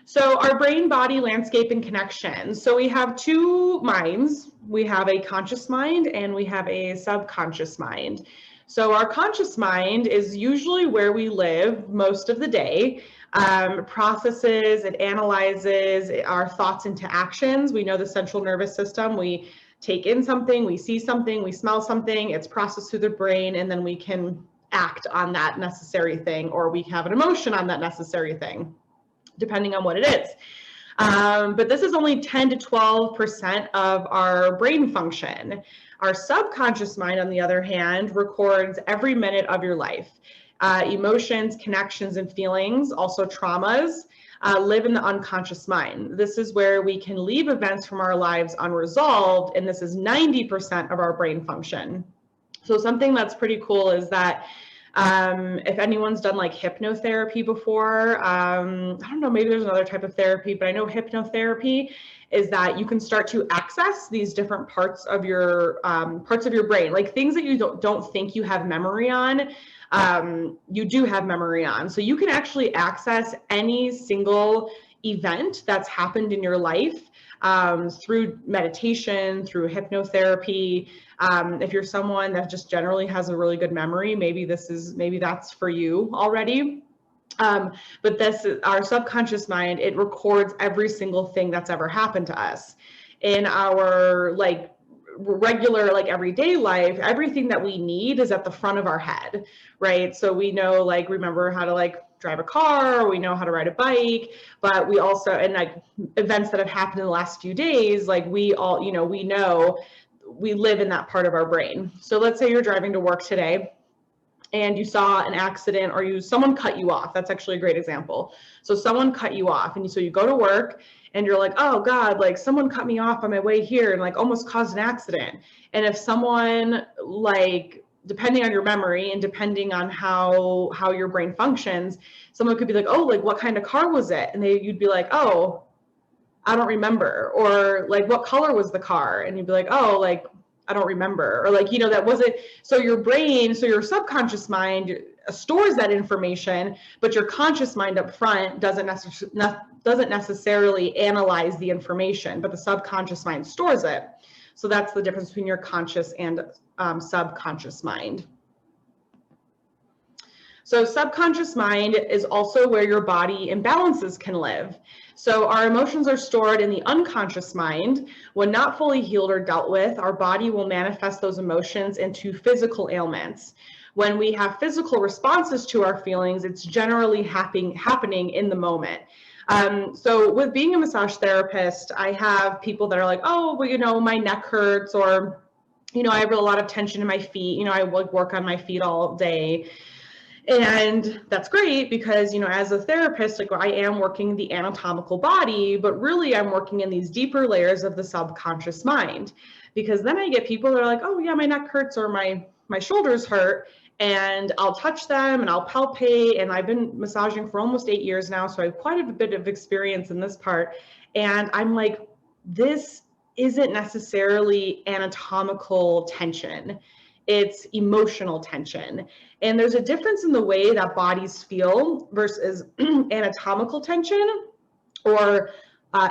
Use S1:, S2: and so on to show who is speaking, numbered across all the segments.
S1: So our brain body landscape and connection. So we have two minds. We have a conscious mind and we have a subconscious mind. So our conscious mind is usually where we live most of the day. Processes, it analyzes our thoughts into actions. We know the central nervous system. We take in something, we see something, we smell something, it's processed through the brain, and then we can act on that necessary thing, or we have an emotion on that necessary thing, depending on what it is. But this is only 10 to 12% of our brain function. Our subconscious mind, on the other hand, records every minute of your life. Emotions, connections, and feelings, also traumas, live in the unconscious mind. This is where we can leave events from our lives unresolved, and this is 90% of our brain function. So something that's pretty cool is that if anyone's done like hypnotherapy before, I don't know, maybe there's another type of therapy, but I know hypnotherapy is that you can start to access these different parts of your brain, like things that you don't think you have memory on. You do have memory on. So you can actually access any single event that's happened in your life through meditation, through hypnotherapy. If you're someone that just generally has a really good memory, maybe that's for you already. But this is our subconscious mind. It records every single thing that's ever happened to us in our regular everyday life. Everything that we need is at the front of our head, right? So we know remember how to drive a car, or we know how to ride a bike, but we also, and events that have happened in the last few days, we all, we know we live in that part of our brain. So let's say you're driving to work today and you saw an accident, or someone cut you off. That's actually a great example. So someone cut you off, and so you go to work and you're like, oh God, someone cut me off on my way here and almost caused an accident. And if someone, depending on your memory and depending on how your brain functions, someone could be like, oh, what kind of car was it? And you'd be like, oh, I don't remember. Or what color was the car? And you'd be like, oh, I don't remember. Or that wasn't, so your brain, so your subconscious mind stores that information, but your conscious mind up front doesn't necessarily analyze the information, but the subconscious mind stores it. So that's the difference between your conscious and subconscious mind. So subconscious mind is also where your body imbalances can live. So our emotions are stored in the unconscious mind. When not fully healed or dealt with, our body will manifest those emotions into physical ailments. When we have physical responses to our feelings, it's generally happening in the moment. So with being a massage therapist, I have people that are like, oh, well, my neck hurts, or, I have a lot of tension in my feet. I work on my feet all day. And that's great because, as a therapist, I am working the anatomical body, but really I'm working in these deeper layers of the subconscious mind, because then I get people that are like, oh yeah, my neck hurts, or my shoulders hurt, and I'll touch them and I'll palpate. And I've been massaging for almost 8 years now, so I have quite a bit of experience in this part. And I'm like, this isn't necessarily anatomical tension. It's emotional tension. And there's a difference in the way that bodies feel versus anatomical tension or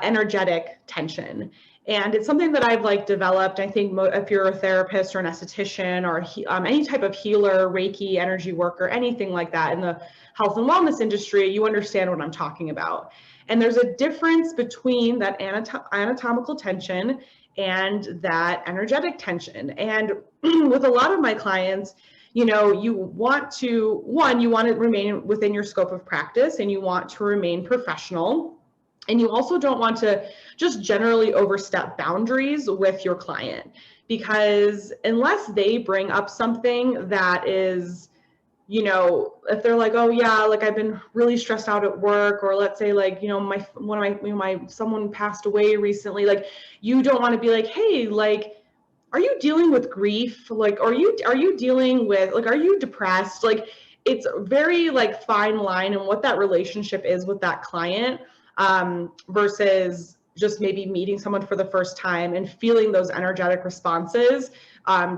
S1: energetic tension. And it's something that I've developed. I think if you're a therapist or an esthetician or any type of healer, Reiki, energy worker, anything like that in the health and wellness industry, you understand what I'm talking about. And there's a difference between that anatomical tension and that energetic tension. And with a lot of my clients, you want to remain within your scope of practice, and you want to remain professional. And you also don't want to just generally overstep boundaries with your client, because unless they bring up something that is, if they're like, oh yeah, I've been really stressed out at work, or let's say someone passed away recently, you don't want to be like, hey, are you dealing with grief? Are you dealing with, are you depressed? It's a very fine line in what that relationship is with that client, versus just maybe meeting someone for the first time and feeling those energetic responses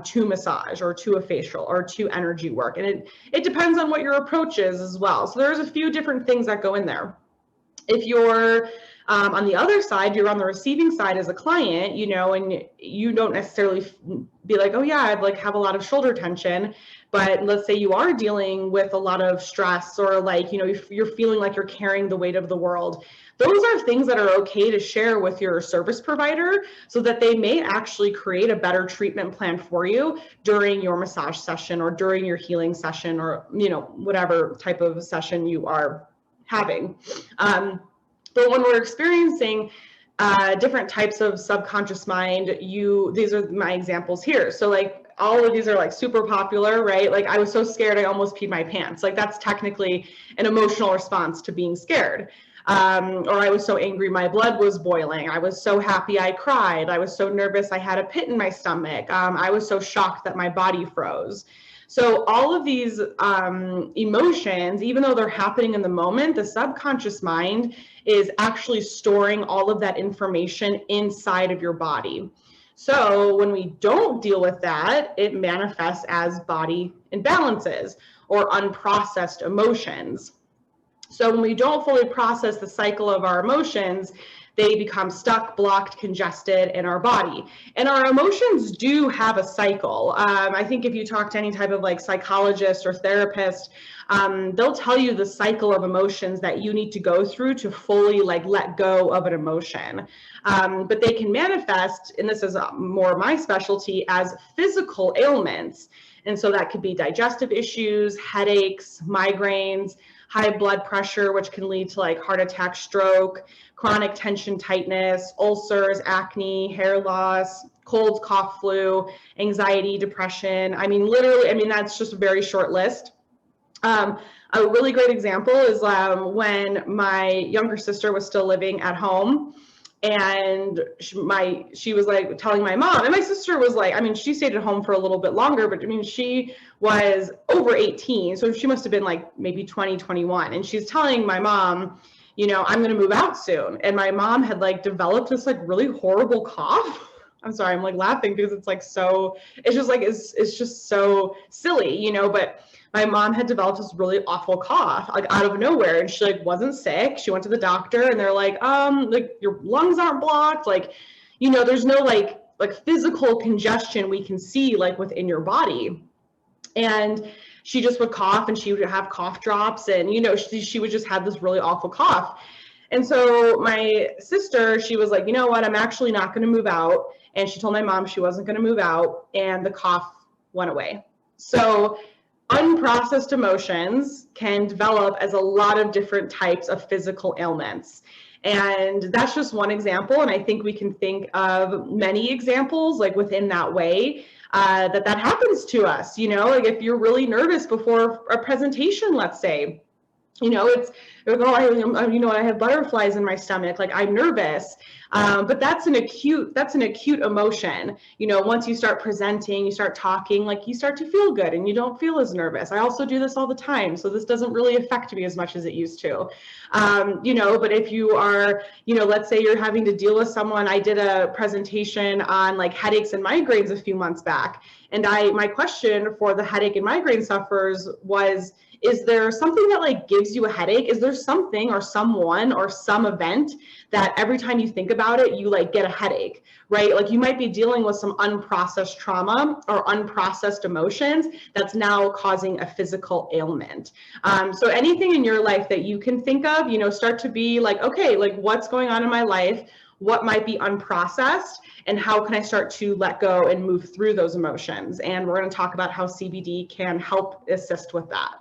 S1: to massage or to a facial or to energy work. And it depends on what your approach is as well. So there's a few different things that go in there. If you're on the other side, you're on the receiving side as a client, you know, and you don't necessarily be like, oh yeah, I have a lot of shoulder tension. But let's say you are dealing with a lot of stress, or like, you know, you're feeling like you're carrying the weight of the world. Those are things that are okay to share with your service provider, so that they may actually create a better treatment plan for you during your massage session or during your healing session, or, you know, whatever type of session you are having. But when we're experiencing different types of subconscious mind, these are my examples here. So like all of these are like super popular, right? Like I was so scared I almost peed my pants. Like that's technically an emotional response to being scared. Or I was so angry my blood was boiling. I was so happy I cried. I was so nervous I had a pit in my stomach. I was so shocked that my body froze. So all of these emotions, even though they're happening in the moment, the subconscious mind is actually storing all of that information inside of your body. So when we don't deal with that, it manifests as body imbalances or unprocessed emotions. So when we don't fully process the cycle of our emotions, they become stuck, blocked, congested in our body. And our emotions do have a cycle. I think if you talk to any type of like psychologist or therapist, they'll tell you the cycle of emotions that you need to go through to fully like let go of an emotion. But they can manifest, and this is more my specialty, as physical ailments. And so that could be digestive issues, headaches, migraines, high blood pressure, which can lead to like heart attack, stroke, chronic tension tightness, ulcers, acne, hair loss, colds, cough, flu, anxiety, depression. I mean, literally, I mean, that's just a very short list. A really great example is when my younger sister was still living at home, and she was like telling my mom, and my sister was like, I mean, she stayed at home for a little bit longer, but I mean, she was over 18, so she must have been like maybe 20, 21, and she's telling my mom, you know, I'm going to move out soon. And my mom had like developed this like really horrible cough. I'm sorry, I'm like laughing because it's like so, it's just like, it's just so silly, you know, but my mom had developed this really awful cough, like out of nowhere, and she like wasn't sick. She went to the doctor and they're like your lungs aren't blocked. Like, you know, there's no like physical congestion we can see like within your body. And she just would cough and she would have cough drops, and, you know, she would just have this really awful cough. And so my sister, she was like, you know what, I'm actually not going to move out. And she told my mom she wasn't going to move out, and the cough went away. So unprocessed emotions can develop as a lot of different types of physical ailments. And that's just one example. And I think we can think of many examples like within that way that happens to us. You know, like if you're really nervous before a presentation, let's say, you know, it's, oh, you know, I have butterflies in my stomach, like I'm nervous. But that's an acute emotion. You know, once you start presenting, you start talking, like you start to feel good and you don't feel as nervous. I also do this all the time, so this doesn't really affect me as much as it used to. You know, but if you are, you know, let's say you're having to deal with someone. I did a presentation on like headaches and migraines a few months back, and my question for the headache and migraine sufferers was, is there something that like gives you a headache? Is there something or someone or some event that every time you think about it, you like get a headache, right? Like you might be dealing with some unprocessed trauma or unprocessed emotions that's now causing a physical ailment. So anything in your life that you can think of, you know, start to be like, okay, like what's going on in my life? What might be unprocessed, and how can I start to let go and move through those emotions? And we're going to talk about how CBD can help assist with that.